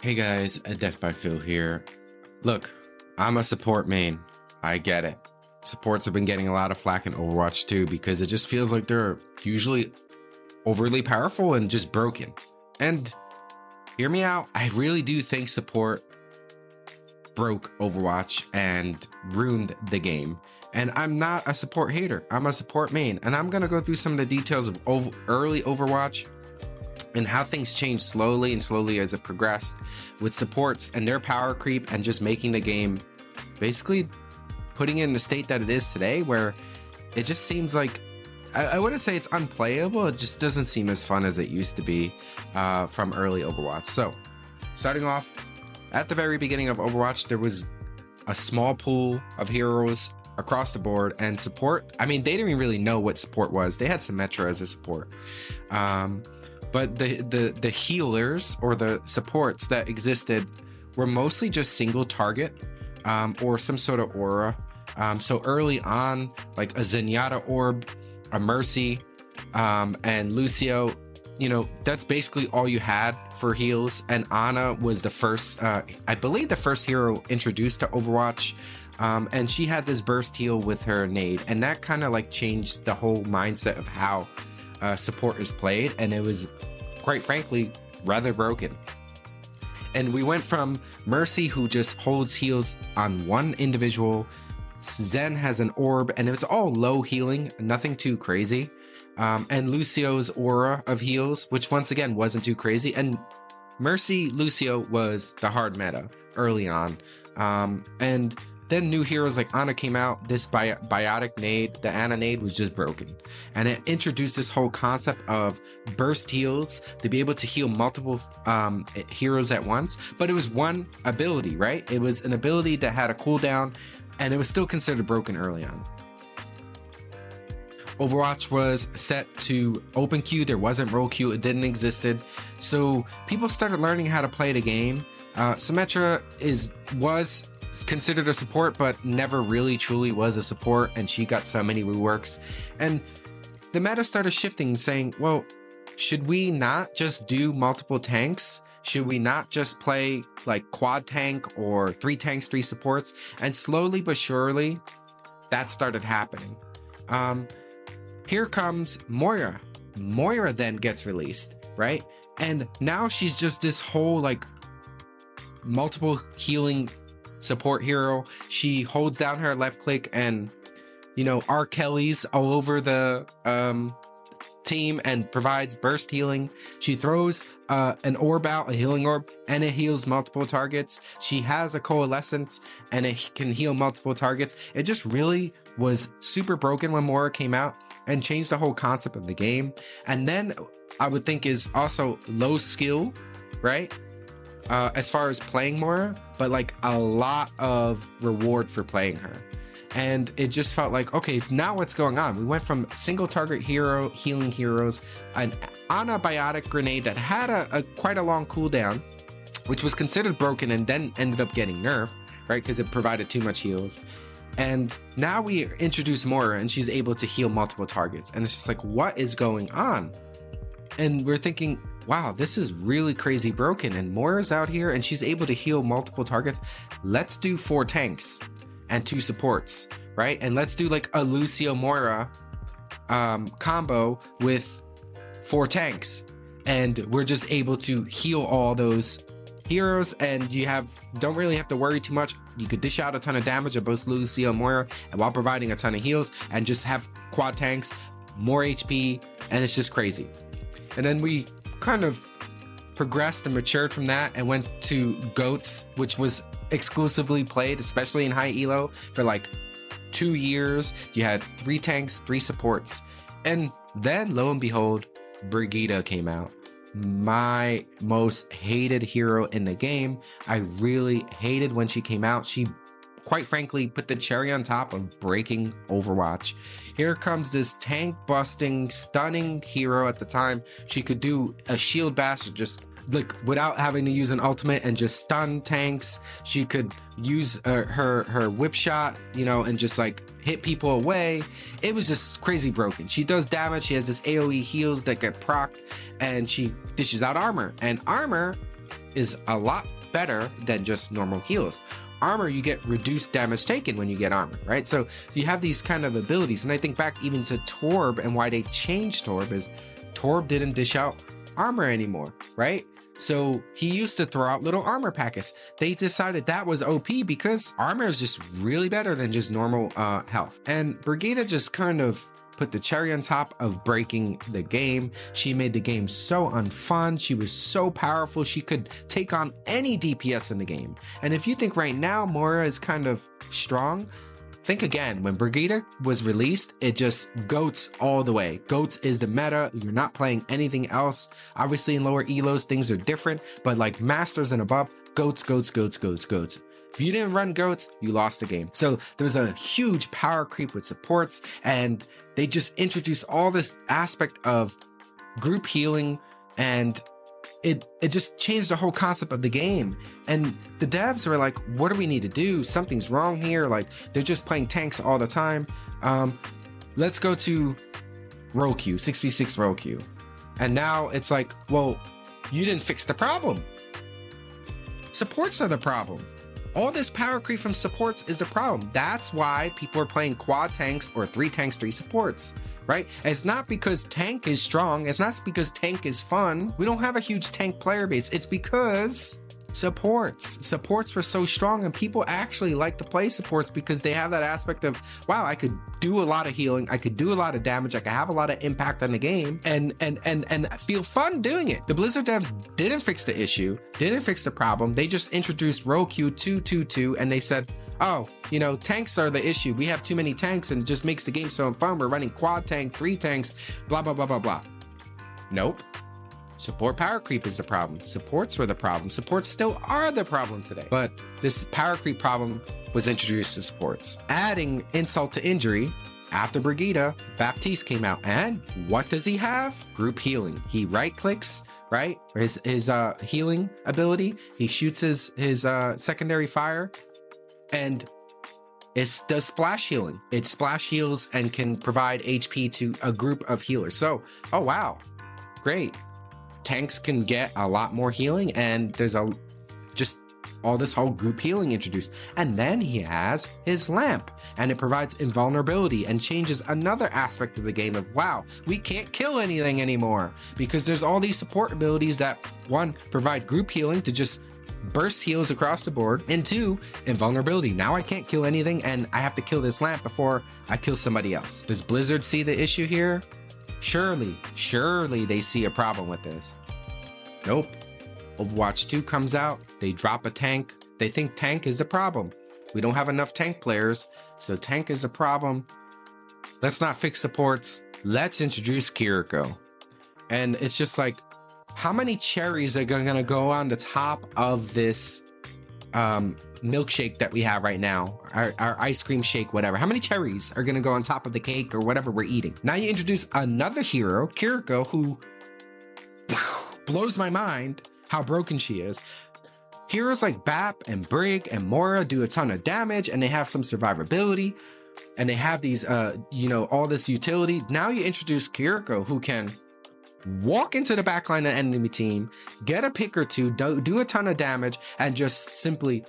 Hey guys, Deathbyphiw here. Look, I'm a support main. I get it. Supports have been getting a lot of flack in Overwatch too because it just feels like they're usually overly powerful and just broken. And hear me out, I really do think support broke Overwatch and ruined the game. And I'm not a support hater, I'm a support main. And I'm gonna go through some of the details of early Overwatch and how things changed slowly and slowly as it progressed with supports and their power creep and just making the game basically putting it in the state that it is today, where it just seems like I wouldn't say it's unplayable, it just doesn't seem as fun as it used to be from early Overwatch. So starting off at the very beginning of Overwatch, there was a small pool of heroes across the board, and support, I mean, they didn't really know what support was. They had Symmetra as a support, but the healers or the supports that existed were mostly just single target or some sort of aura. So early on, like a Zenyatta orb, a Mercy, and Lucio, you know, that's basically all you had for heals. And Ana was the first, I believe the first hero introduced to Overwatch. And she had this burst heal with her nade, and that kind of like changed the whole mindset of how support is played, and it was quite frankly rather broken. And we went from Mercy, who just holds heals on one individual, Zen has an orb, and it was all low healing, nothing too crazy, and Lucio's aura of heals, which once again wasn't too crazy. And Mercy Lucio was the hard meta early on, and then new heroes like Ana came out. This biotic nade, the Ana nade, was just broken. And it introduced this whole concept of burst heals to be able to heal multiple heroes at once. But it was one ability, right? It was an ability that had a cooldown, and it was still considered broken early on. Overwatch was set to open queue. There wasn't role queue. It didn't existed. So people started learning how to play the game. Symmetra was considered a support, but never really truly was a support, and she got so many reworks. And the meta started shifting, saying, well, should we not just do multiple tanks? Should we not just play like quad tank or 3 tanks, 3 supports? And slowly but surely that started happening. Here comes Moira. Moira then gets released, right? And now she's just this whole like multiple healing support hero. She holds down her left click and, you know, R. Kelly's all over the team and provides burst healing. She throws an orb out, a healing orb, and it heals multiple targets. She has a coalescence and it can heal multiple targets. It just really was super broken when Moira came out and changed the whole concept of the game. And then I would think is also low skill, right? As far as playing Moira, but like a lot of reward for playing her. And it just felt like, okay, now what's going on? We went from single target hero, healing heroes, an Ana biotic grenade that had a quite a long cooldown, which was considered broken and then ended up getting nerfed, right? Because it provided too much heals. And now we introduce Moira and she's able to heal multiple targets. And it's just like, what is going on? And we're thinking, wow, this is really crazy broken. And Moira's out here and she's able to heal multiple targets. Let's do 4 tanks and 2 supports, right? And let's do like a Lucio Moira combo with 4 tanks. And we're just able to heal all those heroes, and you don't really have to worry too much. You could dish out a ton of damage of both Lucio and Moira, and while providing a ton of heals, and just have quad tanks, more HP, and it's just crazy. And then we kind of progressed and matured from that and went to GOATs, which was exclusively played, especially in high elo, for like 2 years. You had 3 tanks, 3 supports, and then lo and behold, Brigitte came out. My most hated hero in the game. I really hated when she came out. She quite frankly put the cherry on top of breaking Overwatch. Here comes this tank busting, stunning hero at the time. She could do a shield bash just like without having to use an ultimate and just stun tanks. She could use her whip shot, you know, and just like hit people away. It was just crazy broken. She does damage. She has this AoE heals that get procced, and she dishes out armor. And armor is a lot better than just normal heals. Armor, you get reduced damage taken when you get armor, right? So you have these kind of abilities. And I think back even to Torb, and why they changed Torb is Torb didn't dish out armor anymore, right? So he used to throw out little armor packets. They decided that was OP because armor is just really better than just normal health. And Brigitte just kind of put the cherry on top of breaking the game. She made the game so unfun. She was so powerful. She could take on any DPS in the game. And if you think right now Moira is kind of strong, think again. When Brigitte was released, it just goats all the way. Goats is the meta. You're not playing anything else. Obviously in lower elos, things are different, but like masters and above, goats, goats, goats, goats, goats. If you didn't run goats, you lost the game. So there was a huge power creep with supports, and they just introduced all this aspect of group healing, and it just changed the whole concept of the game. And the devs were like, what do we need to do? Something's wrong here. Like, they're just playing tanks all the time. Let's go to role queue, 6v6 role queue. And now it's like, well, you didn't fix the problem. Supports are the problem. All this power creep from supports is the problem. That's why people are playing quad tanks or 3 tanks, 3 supports, right? And it's not because tank is strong. It's not because tank is fun. We don't have a huge tank player base. It's because supports were so strong, and people actually like to play supports because they have that aspect of, wow, I could do a lot of healing, I could do a lot of damage, I could have a lot of impact on the game, and feel fun doing it. The Blizzard devs didn't fix the issue, didn't fix the problem. They just introduced role queue 222, and they said, oh, you know, tanks are the issue. We have too many tanks, and it just makes the game so fun. We're running quad tank, 3 tanks, blah blah blah blah blah. Nope. Support power creep is the problem. Supports were the problem. Supports still are the problem today. But this power creep problem was introduced to supports. Adding insult to injury, after Brigitte, Baptiste came out. And what does he have? Group healing. He right clicks, right? His healing ability. He shoots his secondary fire, and it does splash healing. It splash heals and can provide HP to a group of healers. So, oh wow, great. Tanks can get a lot more healing, and there's just all this whole group healing introduced. And then he has his lamp, and it provides invulnerability and changes another aspect of the game of, wow, we can't kill anything anymore because there's all these support abilities that, 1, provide group healing to just burst heals across the board, and 2, invulnerability. Now I can't kill anything, and I have to kill this lamp before I kill somebody else. Does Blizzard see the issue here? Surely they see a problem with this. Nope. Overwatch 2 comes out, they drop a tank. They think tank is the problem. We don't have enough tank players, so tank is a problem. Let's not fix supports. Let's introduce Kiriko. And it's just like, how many cherries are gonna go on the top of this milkshake that we have right now, our ice cream shake, whatever? How many cherries are gonna go on top of the cake or whatever we're eating? Now you introduce another hero, Kiriko, who blows my mind how broken she is. Heroes like Bap and Brig and Moira do a ton of damage, and they have some survivability, and they have these all this utility. Now you introduce Kiriko, who can walk into the backline of the enemy team, get a pick or two, do a ton of damage, and just simply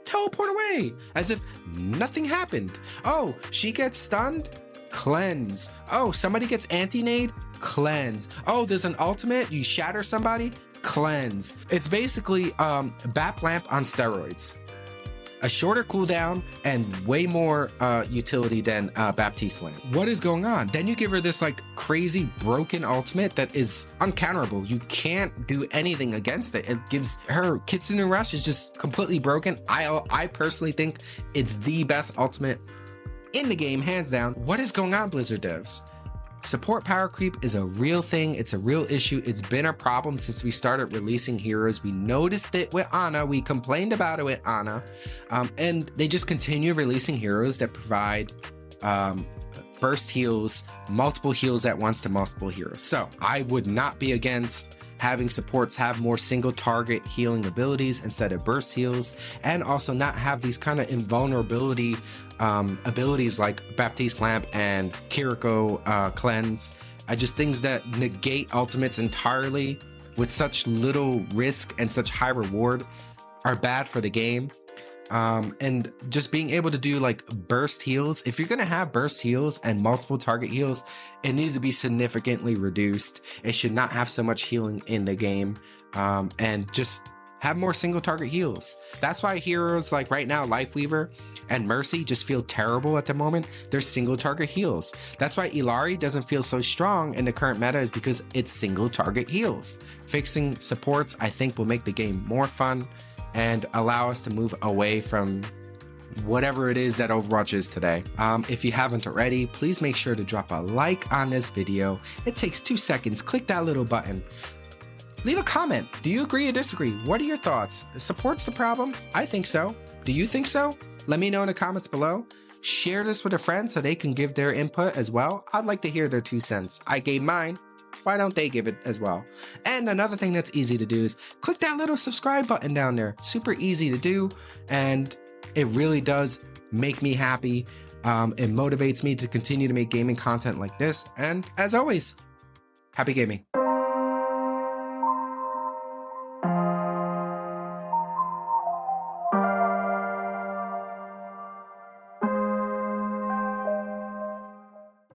teleport away as if nothing happened. Oh, she gets stunned? Cleanse. Oh, somebody gets anti-nade? Cleanse. Oh, there's an ultimate? You shatter somebody? Cleanse. It's basically Bap Lamp on steroids. A shorter cooldown and way more utility than Baptiste Lamp. What is going on? Then you give her this like crazy broken ultimate that is uncounterable. You can't do anything against it. It gives her Kitsune Rush is just completely broken. I personally think it's the best ultimate in the game, hands down. What is going on, Blizzard devs? Support power creep is a real thing. It's a real issue. It's been a problem since we started releasing heroes. We noticed it with Ana. We complained about it with Ana. And they just continue releasing heroes that provide burst heals, multiple heals at once to multiple heroes. So I would not be against having supports have more single target healing abilities instead of burst heals, and also not have these kind of invulnerability abilities like Baptiste Lamp and Kiriko Cleanse. Things that negate ultimates entirely. with such little risk and such high reward are bad for the game. And just being able to do like burst heals, if you're gonna have burst heals and multiple target heals, it needs to be significantly reduced. It should not have so much healing in the game, and just have more single target heals. That's why heroes like right now, Lifeweaver and Mercy just feel terrible at the moment. They're single target heals. That's why Illari doesn't feel so strong in the current meta, is because it's single target heals. Fixing supports, I think, will make the game more fun and allow us to move away from whatever it is that Overwatch is today. If you haven't already, please make sure to drop a like on this video. It takes 2 seconds. Click that little button. Leave a comment. Do you agree or disagree? What are your thoughts? Support's the problem? I think so. Do you think so? Let me know in the comments below. Share this with a friend so they can give their input as well. I'd like to hear their 2 cents. I gave mine. Why don't they give it as well? And another thing that's easy to do is click that little subscribe button down there. Super easy to do, and it really does make me happy. It motivates me to continue to make gaming content like this. And as always, happy gaming.